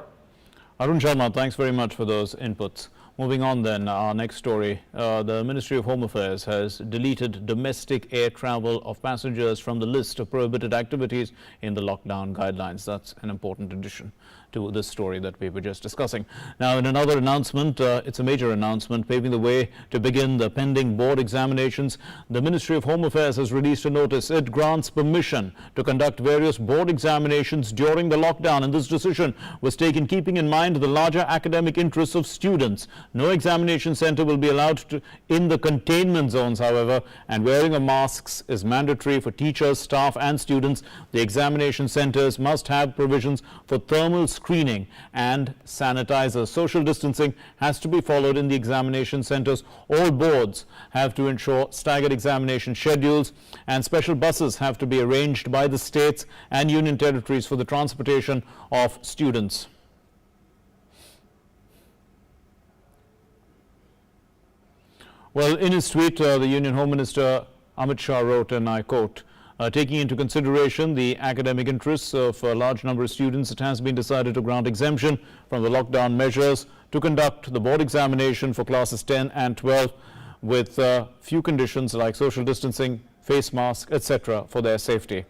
Arun Sharma, thanks very much for those inputs. Moving on then, our next story. The Ministry of Home Affairs has deleted domestic air travel of passengers from the list of prohibited activities in the lockdown guidelines. That's an important addition to this story that we were just discussing. Now, in another announcement, it's a major announcement paving the way to begin the pending board examinations. The Ministry of Home Affairs has released a notice. It grants permission to conduct various board examinations during the lockdown, and this decision was taken keeping in mind the larger academic interests of students. No examination center will be allowed in the containment zones, however, and wearing of masks is mandatory for teachers, staff and students. The examination centers must have provisions for thermal screening and sanitizer. Social distancing has to be followed in the examination centers. All boards have to ensure staggered examination schedules, and special buses have to be arranged by the states and union territories for the transportation of students. Well, in his tweet, the Union Home Minister Amit Shah wrote, and I quote, taking into consideration the academic interests of a large number of students, it has been decided to grant exemption from the lockdown measures to conduct the board examination for classes 10 and 12 with few conditions like social distancing, face mask, etc. for their safety.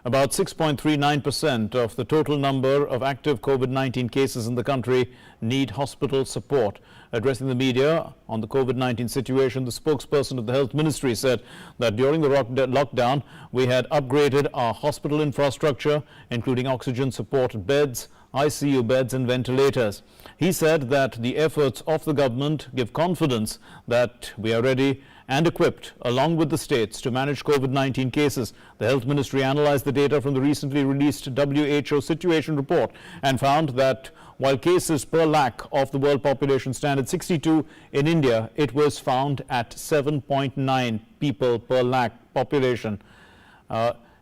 About 6.39% of the total number of active COVID-19 cases in the country need hospital support. Addressing the media on the COVID-19 situation, the spokesperson of the Health Ministry said that during the lockdown, we had upgraded our hospital infrastructure, including oxygen supported beds, ICU beds and ventilators. He said that the efforts of the government give confidence that we are ready and equipped, along with the states, to manage COVID-19 cases. The Health Ministry analyzed the data from the recently released WHO situation report and found that while cases per lakh of the world population stand at 62, in India it was found at 7.9 people per lakh population.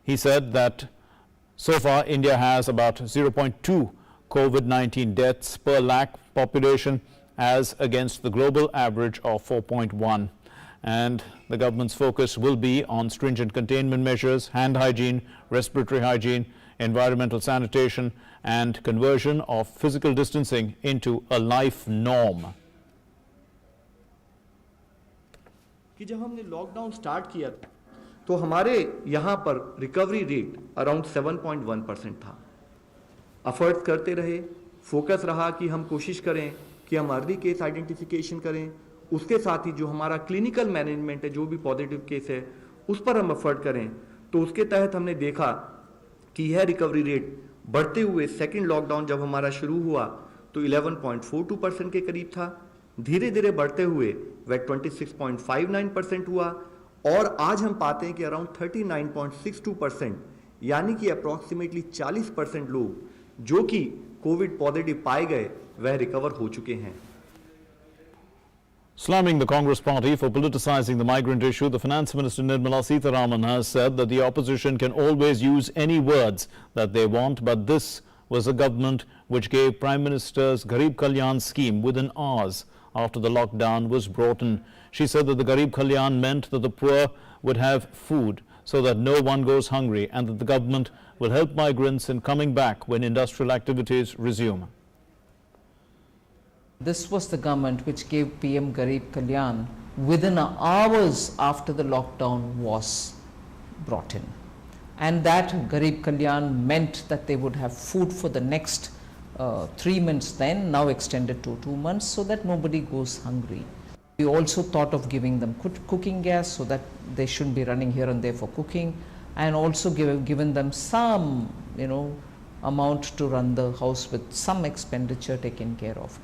He said that so far India has about 0.2 COVID-19 deaths per lakh population as against the global average of 4.1. And the government's focus will be on stringent containment measures, hand hygiene, respiratory hygiene, environmental sanitation and conversion of physical distancing into a life norm. कि जब हमने lockdown start किया तो हमारे यहाँ पर recovery rate around 7.1% था। Efforts करते रहे, फोकस रहा कि हम कोशिश करें कि हम अर्ली केस आइडेंटिफिकेशन करें, उसके साथ ही जो हमारा क्लिनिकल मैनेजमेंट है, जो भी पॉजिटिव केस है उस पर हम एफर्ट करें। तो उसके तहत हमने देखा कि यह रिकवरी रेट बढ़ते हुए सेकेंड लॉकडाउन जब हमारा शुरू हुआ तो 11.42% के करीब था, धीरे धीरे बढ़ते हुए वह 26.59% हुआ और आज हम पाते हैं कि अराउंड 39.62%, यानी कि अप्रॉक्सीमेटली 40% लोग जो कि कोविड पॉजिटिव पाए गए वह रिकवर हो चुके हैं। Slamming the Congress party for politicizing the migrant issue, the Finance Minister Nirmala Sitharaman has said that the opposition can always use any words that they want, but this was a government which gave Prime Minister's Garib Kalyan scheme within hours after the lockdown was brought in. She said that the Garib Kalyan meant that the poor would have food so that no one goes hungry, and that the government will help migrants in coming back when industrial activities resume. This was the government which gave PM Garib Kalyan within hours after the lockdown was brought in. And that Garib Kalyan meant that they would have food for the next 3 months then, now extended to 2 months, so that nobody goes hungry. We also thought of giving them cooking gas so that they shouldn't be running here and there for cooking, and also given them some, amount to run the house with some expenditure taken care of.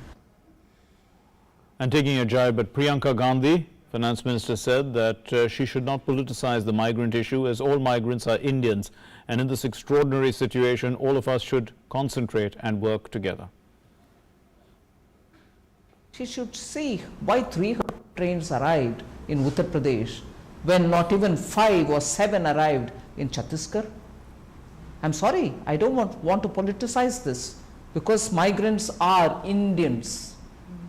And taking a jibe at Priyanka Gandhi, Finance Minister said that she should not politicize the migrant issue, as all migrants are Indians, and in this extraordinary situation all of us should concentrate and work together. She should see why 300 trains arrived in Uttar Pradesh when not even 5 or 7 arrived in Chhattisgarh. I'm sorry, I don't want to politicize this, because migrants are Indians.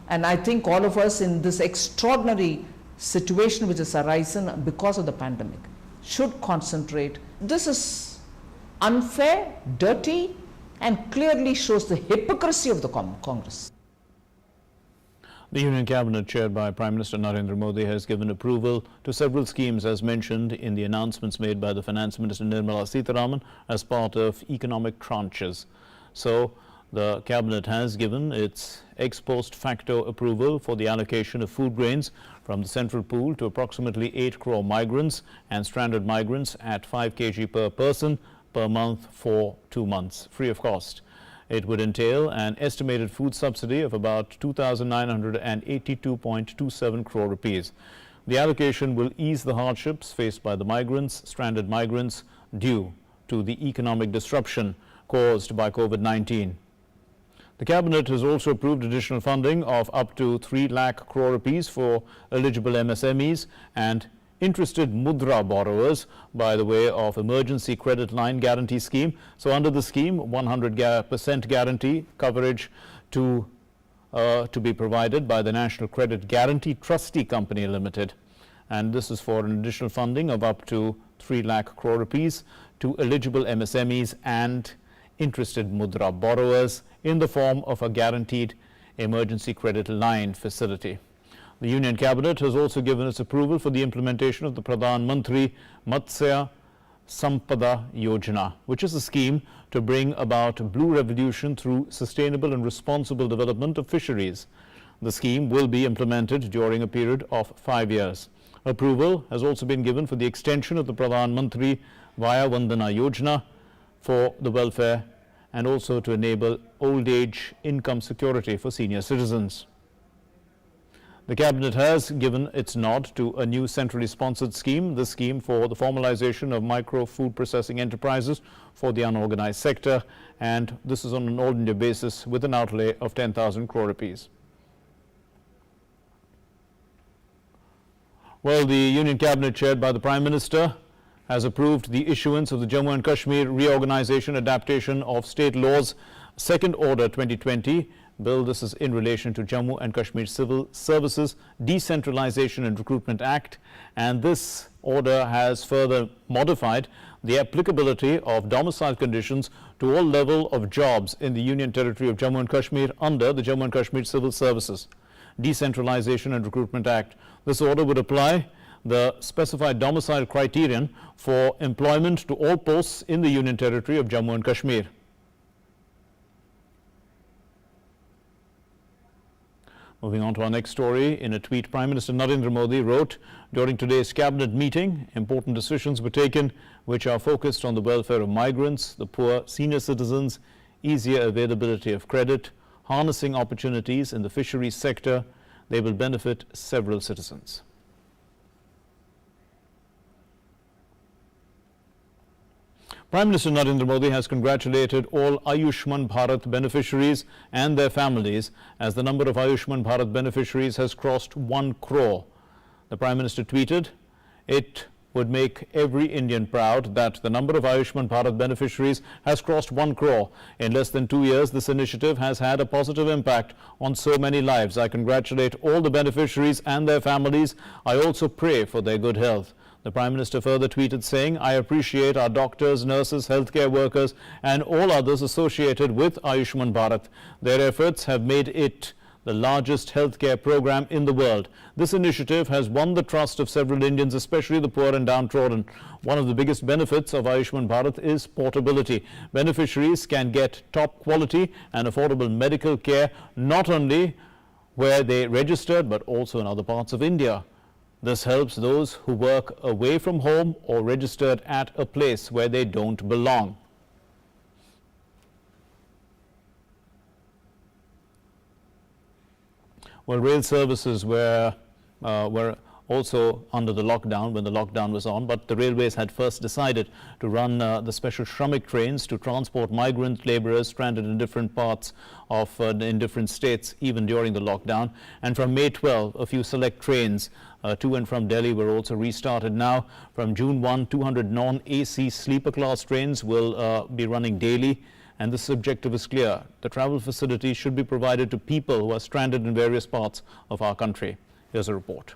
And I think all of us in this extraordinary situation which has arisen because of the pandemic should concentrate. This is unfair, dirty, and clearly shows the hypocrisy of the Congress. The Union Cabinet, chaired by Prime Minister Narendra Modi, has given approval to several schemes as mentioned in the announcements made by the Finance Minister Nirmala Sitharaman as part of economic tranches. So, the Cabinet has given its ex post facto approval for the allocation of food grains from the central pool to approximately 8 crore migrants and stranded migrants at 5 kg per person per month for 2 months, free of cost. It would entail an estimated food subsidy of about 2,982.27 crore rupees. The allocation will ease the hardships faced by the migrants, stranded migrants, due to the economic disruption caused by COVID-19. The Cabinet has also approved additional funding of up to 3 lakh crore rupees for eligible MSMEs and interested Mudra borrowers by the way of emergency credit line guarantee scheme. So under the scheme, 100% guarantee coverage to be provided by the National Credit Guarantee Trustee Company Limited. And this is for an additional funding of up to 3 lakh crore rupees to eligible MSMEs and interested Mudra borrowers in the form of a guaranteed emergency credit line facility. The Union Cabinet has also given its approval for the implementation of the Pradhan Mantri Matsya Sampada Yojana, which is a scheme to bring about blue revolution through sustainable and responsible development of fisheries. The scheme will be implemented during a period of 5 years. Approval has also been given for the extension of the Pradhan Mantri Vaya Vandana Yojana for the welfare and also to enable old age income security for senior citizens. The Cabinet has given its nod to a new centrally sponsored scheme, the scheme for the formalization of micro food processing enterprises for the unorganized sector, and this is on an all-India basis with an outlay of 10,000 crore rupees. Well, the Union Cabinet chaired by the Prime Minister has approved the issuance of the Jammu and Kashmir Reorganization Adaptation of State Laws Second Order 2020 bill. This is in relation to Jammu and Kashmir Civil Services Decentralization and Recruitment Act, and this order has further modified the applicability of domicile conditions to all level of jobs in the Union Territory of Jammu and Kashmir under the Jammu and Kashmir Civil Services Decentralization and Recruitment Act. This order would apply the specified domicile criterion for employment to all posts in the Union Territory of Jammu and Kashmir. Moving on to our next story, in a tweet, Prime Minister Narendra Modi wrote, during today's cabinet meeting, important decisions were taken which are focused on the welfare of migrants, the poor, senior citizens, easier availability of credit, harnessing opportunities in the fisheries sector. They will benefit several citizens. Prime Minister Narendra Modi has congratulated all Ayushman Bharat beneficiaries and their families as the number of Ayushman Bharat beneficiaries has crossed 1 crore. The Prime Minister tweeted, "It would make every Indian proud that the number of Ayushman Bharat beneficiaries has crossed 1 crore. In less than 2 years, this initiative has had a positive impact on so many lives. I congratulate all the beneficiaries and their families. I also pray for their good health." The Prime Minister further tweeted saying, "I appreciate our doctors, nurses, healthcare workers and all others associated with Ayushman Bharat. Their efforts have made it the largest healthcare program in the world. This initiative has won the trust of several Indians, especially the poor and downtrodden. One of the biggest benefits of Ayushman Bharat is portability. Beneficiaries can get top quality and affordable medical care not only where they registered but also in other parts of India. This helps those who work away from home or registered at a place where they don't belong." Well, rail services were also under the lockdown when the lockdown was on, but the railways had first decided to run the special Shramik trains to transport migrant laborers stranded in different parts of in different states even during the lockdown. And from May 12, a few select trains to and from Delhi were also restarted. Now, from June 1, 200 non-AC sleeper class trains will be running daily. And the objective is clear. The travel facilities should be provided to people who are stranded in various parts of our country. Here's a report.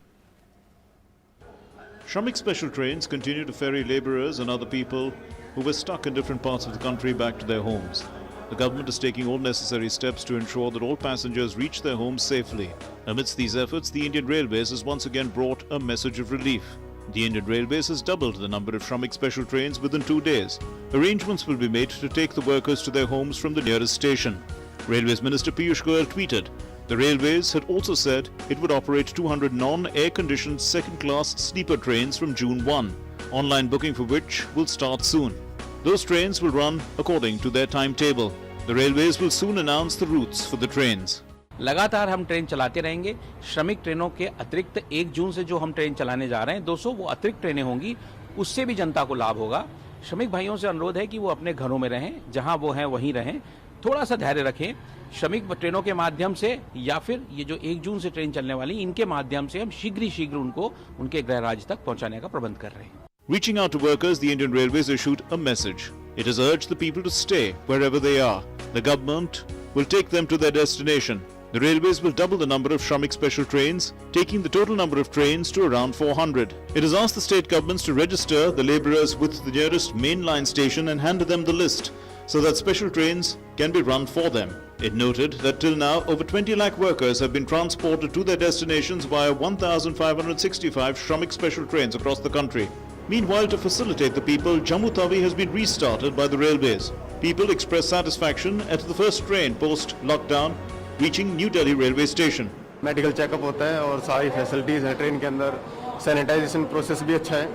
Shramik special trains continue to ferry labourers and other people who were stuck in different parts of the country back to their homes. The government is taking all necessary steps to ensure that all passengers reach their homes safely. Amidst these efforts, the Indian Railways has once again brought a message of relief. The Indian Railways has doubled the number of Shramik special trains within 2 days. Arrangements will be made to take the workers to their homes from the nearest station. Railways Minister Piyush Goyal tweeted, "The Railways had also said it would operate 200 non-air-conditioned second-class sleeper trains from June 1, online booking for which will start soon. Those trains will run according to their timetable. The Railways will soon announce the routes for the trains." लगातार हम train चलाते रहेंगे। श्रमिक ट्रेनों के अतिरिक्त 1 जून से जो हम ट्रेन चलाने जा रहे हैं 200 वो अतिरिक्त ट्रेनें होंगी, उससे भी जनता को लाभ होगा। श्रमिक भाइयों से अनुरोध है कि वो अपने घरों में रहें, जहां वो हैं वहीं रहें, थोड़ा सा धैर्य रखें। श्रमिक ट्रेनों के माध्यम से या फिर ये जो 1 जून से ट्रेन चलने वाली, इनके माध्यम से हम शीघ्र उनको उनके गृह राज्य तक पहुंचाने का प्रबंध कर रहे हैं। Reaching out to workers, the Indian Railways issued a message. It has urged the people to stay wherever they are. The government will take them to their destination. The Railways will double the number of Shramik special trains, taking the total number of trains to around 400. It has asked the state governments to register the labourers with the nearest mainline station and hand them the list so that special trains can be run for them. It noted that till now, over 20 lakh workers have been transported to their destinations via 1,565 Shramik special trains across the country. Meanwhile, to facilitate the people, Jammu Tawi has been restarted by the railways. People express satisfaction at the first train post-lockdown reaching New Delhi railway station. Medical checkup होता है और सारी facilities हैं train के अंदर, sanitisation process भी अच्छा है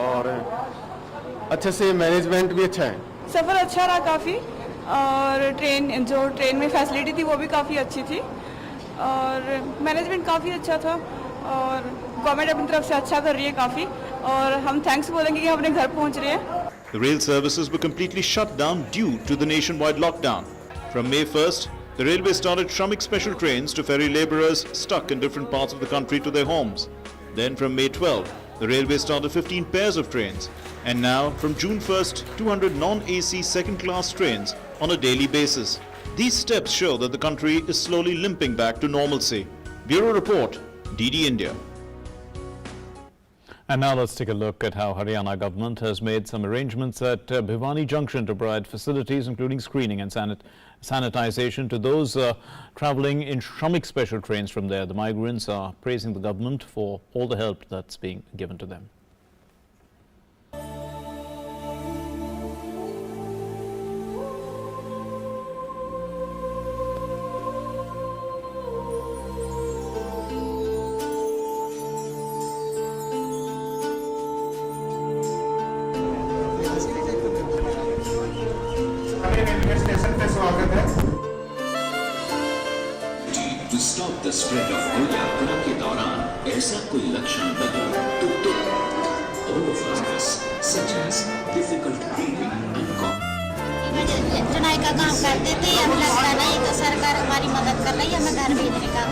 और अच्छे से मैनेजमेंट भी अच्छा है। सफ़र अच्छा रहा काफ़ी और ट्रेन में फैसिलिटी थी वो भी काफ़ी अच्छी थी और मैनेजमेंट काफ़ी अच्छा था और गवर्नमेंट अपनी तरफ से अच्छा कर रही है काफ़ी और हम थैंक्स बोलेंगे कि हम अपने घर पहुंच रहे हैं। The rail services were completely shut down due to the nationwide lockdown. From May 1st, the railway started Shramik special trains to ferry labourers stuck in different parts of the country to their homes. Then from May 12, the railway started 15 pairs of trains. And now, from June 1st, 200 non-AC second-class trains on a daily basis. These steps show that the country is slowly limping back to normalcy. Bureau Report, DD India. And now let's take a look at how Haryana government has made some arrangements at Bhiwani Junction to provide facilities including screening and sanitization to those travelling in Shramik special trains from there. The migrants are praising the government for all the help that's being given to them. To stop the spread of यात्रा के दौरान ऐसा कोई लक्षण लगे तो orovirus such as difficult breathing and cough. चुनाई का काम करते थे, अब लगता नहीं तो सरकार हमारी मदद कर रही है हमें घर भेजने का।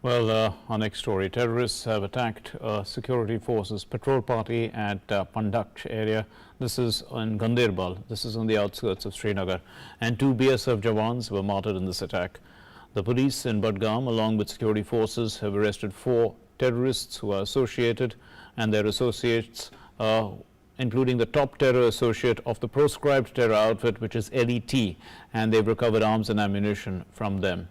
Well, our next story. Terrorists have attacked security forces patrol party at Pandakh area. This is in Ganderbal. This is on the outskirts of Srinagar. And 2 BSF Jawans were martyred in this attack. The police in Budgam, along with security forces, have arrested 4 terrorists who are associated and their associates, including the top terror associate of the proscribed terror outfit, which is LET, and they've recovered arms and ammunition from them.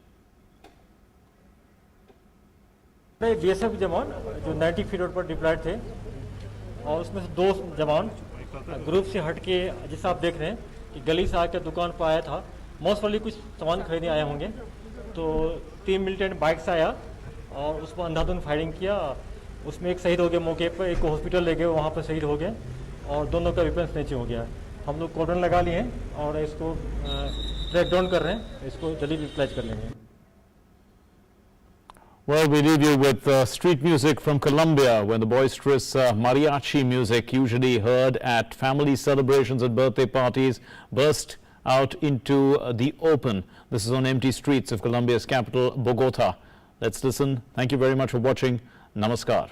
BSF जवान जो 90 feet road पर diploid थे और उसमें से 2 जवान group से हट के, जैसा आप देख रहे हैं कि गली से आकर दुकान पर आया था, मोस्ट प्रोबेबली कुछ सामान खरीदने आए होंगे, तो 3 मिलिटेंट बाइक से आया और उस पर अंधाधुंध फायरिंग किया। उसमें एक शहीद हो गया मौके पर, एक को हॉस्पिटल ले गए, वहाँ पर शहीद हो गए और दोनों का वेपन स्नेच हो गया। हम लोग कॉर्डन लगा लिए हैं और इसको ट्रैक डाउन कर रहे हैं, इसको जल्दी रिप्लेस कर लेंगे। Well, we leave you with street music from Colombia, when the boisterous mariachi music usually heard at family celebrations and birthday parties burst out into the open. This is on empty streets of Colombia's capital, Bogota. Let's listen. Thank you very much for watching. Namaskar.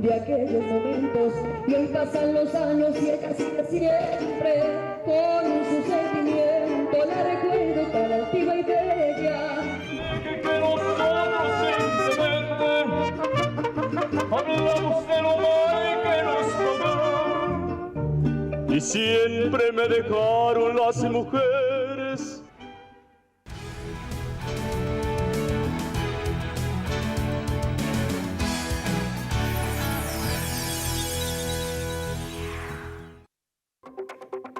De aquellos momentos y hoy pasan los años y ella sigue siempre con su sentimiento, la recuerdo tan altiva y bella. Que nosotros simplemente hablamos de lo mal que nos tocó y siempre me dejaron las mujeres